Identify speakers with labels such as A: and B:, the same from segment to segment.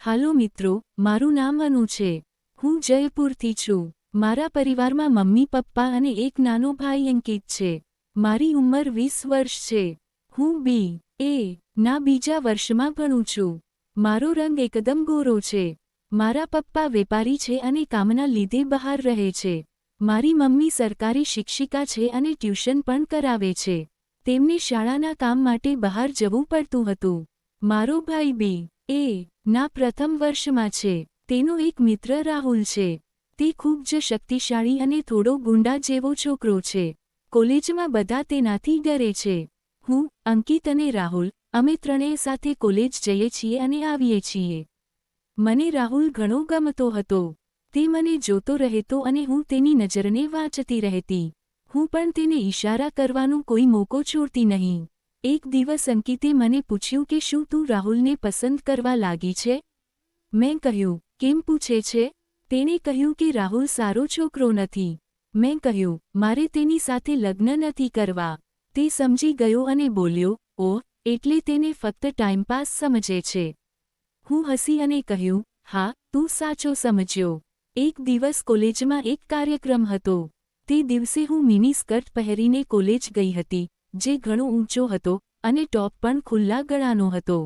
A: હાલો મિત્રો, મારું નામ અનુ છે. હું જયપુરથી છું. મારા પરિવારમાં મમ્મી પપ્પા અને એક નાનો ભાઈ અંકિત છે. મારી ઉંમર 20 વર્ષ છે. હું બી.એ. ના બીજા વર્ષમાં ભણું છું. મારો રંગ એકદમ ગોરો છે. મારા પપ્પા વેપારી છે અને કામના લીધે બહાર રહે છે. મારી મમ્મી સરકારી શિક્ષિકા છે અને ટ્યુશન પણ કરાવે છે. તેમને શાળાના કામ માટે બહાર જવું પડતું હતું. મારો ભાઈ બી.એ. ના પ્રથમ વર્ષમાં છે. તેનો એક મિત્ર રાહુલ છે. તે ખૂબ જ શક્તિશાળી અને થોડો ગુંડા જેવો છોકરો છે. કોલેજમાં બધા તેનાથી ડરે છે. હું, અંકિત અને રાહુલ, અમે ત્રણેય સાથે કોલેજ જઈએ છીએ અને આવીએ છીએ. મને રાહુલ ઘણો ગમતો હતો. તે મને જોતો રહેતો અને હું તેની નજરને વાંચતી રહેતી. હું પણ તેને ઈશારા કરવાનો કોઈ મોકો છોડતી નહીં. એક દિવસ અંકિતે મને પૂછ્યું કે શું તું રાહુલને પસંદ કરવા લાગી છે? મેં કહ્યું, કેમ પૂછે છે? તેણે કહ્યું કે રાહુલ સારો છોકરો નથી. મેં કહ્યું, મારે તેની સાથે લગ્ન નથી કરવા. તે સમજી ગયો અને બોલ્યો, ઓહ, એટલે તેને ફક્ત ટાઈમપાસ સમજે છે. હું હસી અને કહ્યું, હા, તું સાચો સમજ્યો. એક દિવસ કોલેજમાં એક કાર્યક્રમ હતો. તે દિવસે હું મિની સ્કર્ટ પહેરીને કોલેજ ગઈ હતી, જે ઘણો ઊંચો હતો, અને ટોપ પણ ખુલ્લા ગળાનો હતો.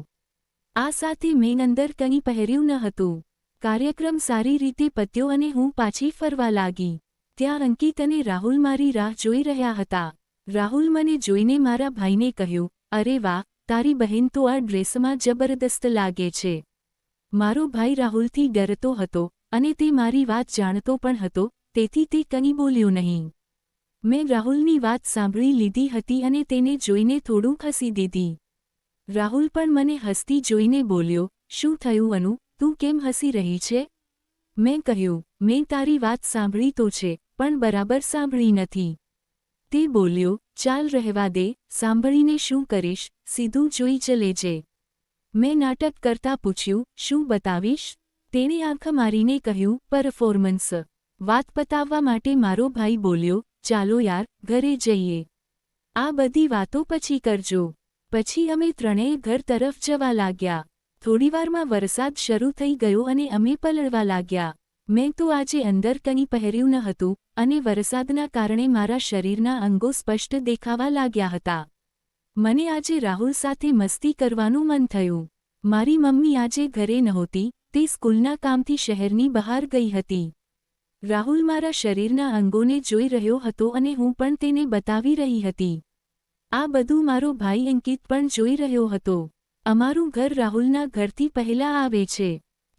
A: આ સાથે મેં અંદર કંઈ પહેર્યું ન હતું. કાર્યક્રમ સારી રીતે પત્યો અને હું પાછી ફરવા લાગી. ત્યાં અંકિત અને રાહુલ મારી રાહ જોઈ રહ્યા હતા. રાહુલ મને જોઈને મારા ભાઈને કહ્યું, અરે વાહ, તારી બહેન તો આ ડ્રેસમાં જબરદસ્ત લાગે છે. મારો ભાઈ રાહુલથી ડરતો હતો, અને તે મારી વાત જાણતો પણ હતો, તેથી તે કંઈ બોલ્યો નહીં. મેં રાહુલની વાત સાંભળી લીધી હતી અને તેને જોઈને થોડું હસી દીધી. રાહુલ પણ મને હસતી જોઈને બોલ્યો, શું થયું અનુ, તું કેમ હસી રહી છે? મેં કહ્યું, મેં તારી વાત સાંભળી તો છે, પણ બરાબર સાંભળી નથી. તે બોલ્યો, ચાલ રહેવા દે, સાંભળીને શું કરીશ, સીધું જોઈ જ લેજે. મેં નાટક કરતા પૂછ્યું, શું બતાવીશ? તેણે આંખ મારીને કહ્યું, પરફોર્મન્સ. વાત પતાવવા માટે મારો ભાઈ બોલ્યો, ચાલો યાર, ઘરે જઈએ. આ બધી વાતો પછી કરજો. પછી અમે ત્રણેય ઘર તરફ જવા લાગ્યા. થોડીવારમાં વરસાદ શરૂ થઈ ગયો અને અમે પલળવા લાગ્યા. મેં તો આજે અંદર કંઈ પહેર્યું ન હતું, અને વરસાદના કારણે મારા શરીરના અંગો સ્પષ્ટ દેખાવા લાગ્યા હતા. મને આજે રાહુલ સાથે મસ્તી કરવાનું મન થયું. મારી મમ્મી આજે ઘરે નહોતી, તે સ્કૂલના કામથી શહેરની બહાર ગઈ હતી. રાહુલ મારા શરીરના અંગોને જોઈ રહ્યો હતો અને હું પણ તેને બતાવી રહી હતી. આ બધું મારો ભાઈ અંકિત પણ જોઈ રહ્યો હતો. અમારું ઘર રાહુલના ઘરથી પહેલા આવે છે.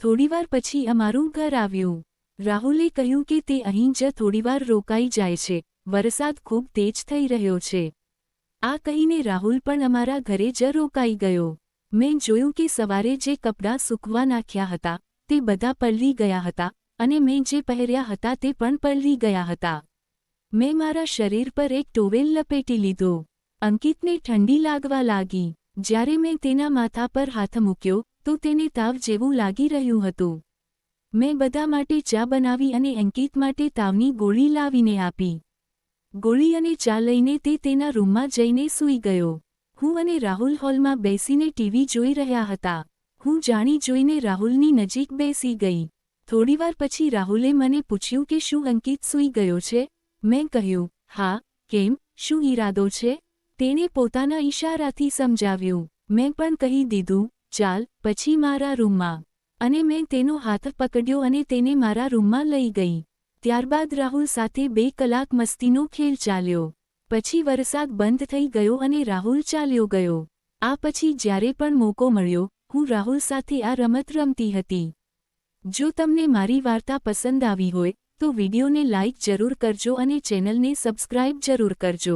A: થોડીવાર પછી અમારું ઘર આવ્યું. રાહુલે કહ્યું કે તે અહીં જ થોડીવાર રોકાઈ જાય છે, વરસાદ ખૂબ તેજ થઈ રહ્યો છે. આ કહીને રાહુલ પણ અમારા ઘરે જ રોકાઈ ગયો. મેં જોયું કે સવારે જે કપડાં સૂકવા નાખ્યા હતા, તે બધા પલળી ગયા હતા, અને મેં જે પહેર્યા હતા તે પણ પલળી ગયા હતા. મેં મારા શરીર પર એક ટોવેલ લપેટી લીધો. અંકિતને ઠંડી લાગવા લાગી. જ્યારે મેં તેના માથા પર હાથ મૂક્યો, તો તેને તાવ જેવું લાગી રહ્યું હતું. મેં બધા માટે ચા બનાવી અને અંકિત માટે તાવની ગોળી લાવીને આપી. ગોળી અને ચા લઈને તે તેના રૂમમાં જઈને સૂઈ ગયો. હું અને રાહુલ હોલમાં બેસીને ટીવી જોઈ રહ્યા હતા. હું જાણી જોઈને રાહુલની નજીક બેસી ગઈ. થોડીવાર પછી રાહુલે મને પૂછ્યું કે શું અંકિત સૂઈ ગયો છે? મેં કહ્યું, હા, કેમ, શું ઈરાદો છે? તેણે પોતાના ઈશારાથી સમજાવ્યું. મેં પણ કહી દીધું, ચાલ, પછી મારા રૂમમાં. અને મેં તેનો હાથ પકડ્યો અને તેને મારા રૂમમાં લઈ ગઈ. ત્યારબાદ રાહુલ સાથે 2 કલાક મસ્તીનો ખેલ ચાલ્યો. પછી વરસાદ બંધ થઈ ગયો અને રાહુલ ચાલ્યો ગયો. આ પછી જ્યારે પણ મોકો મળ્યો, હું રાહુલ સાથે આ રમત રમતી હતી. જો તમને મારી વાર્તા પસંદ આવી હોય, તો વિડીયોને લાઇક જરૂર કરજો અને ચેનલને સબસ્ક્રાઇબ જરૂર કરજો.